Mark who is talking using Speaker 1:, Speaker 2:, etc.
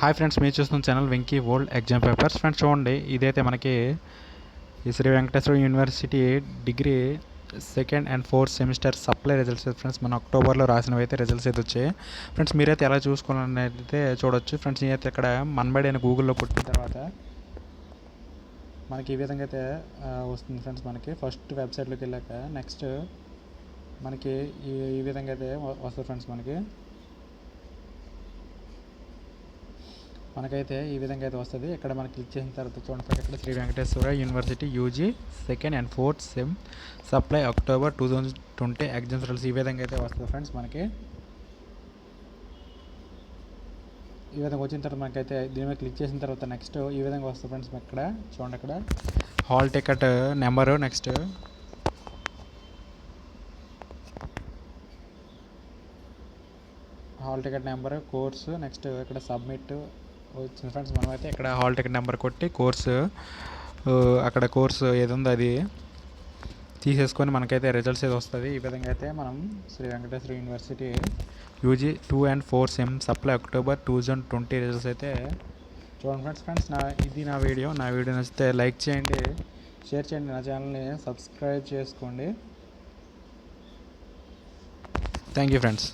Speaker 1: Hi friends, మీరు చూస్తున్న channel Venky world exam papers. Friends చూడండి, ఇదైతే మనకి ఈ Shri Venkateswara university degree second and fourth semester supply results friends. మన అక్టోబర్లో రాసినవి అయితే రిజల్ట్స్ అయితే వచ్చాయి ఫ్రెండ్స్. మీరైతే ఎలా చూసుకోవాలని అయితే చూడొచ్చు ఫ్రెండ్స్. నేనైతే ఇక్కడ మన్బడి అని గూగుల్లో కొట్టిన తర్వాత మనకి ఈ విధంగా అయితే వస్తుంది ఫ్రెండ్స్. మనకి ఫస్ట్ వెబ్సైట్లోకి వెళ్ళాక నెక్స్ట్ మనకి ఈ విధంగా అయితే వస్తుంది ఫ్రెండ్స్. మనకైతే ఈ విధంగా అయితే వస్తుంది. ఇక్కడ మనం క్లిక్ చేసిన తర్వాత చూడండి, ఇక్కడ Shri Venkateswara university UG second and fourth sem supply October 2020 exams results ఈ విధంగా అయితే వస్తుంది ఫ్రెండ్స్. మనకి ఈ విధంగా వచ్చిన తర్వాత మనకైతే దీని మీద క్లిక్ చేసిన తర్వాత నెక్స్ట్ ఈ విధంగా వస్తుంది ఫ్రెండ్స్. ఇక్కడ చూడండి, ఇక్కడ hall ticket number, next hall ticket number, course, next ఇక్కడ సబ్మిట్ వచ్చింది ఫ్రెండ్స్. మనమైతే ఇక్కడ హాల్ టికెట్ నెంబర్ కొట్టి కోర్సు, అక్కడ కోర్సు ఏది ఉందో అది తీసేసుకొని మనకైతే రిజల్ట్స్ ఏది వస్తుంది. ఈ విధంగా అయితే మనం Shri Venkateswara university UG 2 and 4 sem supply October 2020 results అయితే చూడండి ఫ్రెండ్స్. ఇది నా వీడియో నచ్చితే లైక్ చేయండి, షేర్ చేయండి, నా ఛానల్ని సబ్స్క్రైబ్ చేసుకోండి. Thank you friends.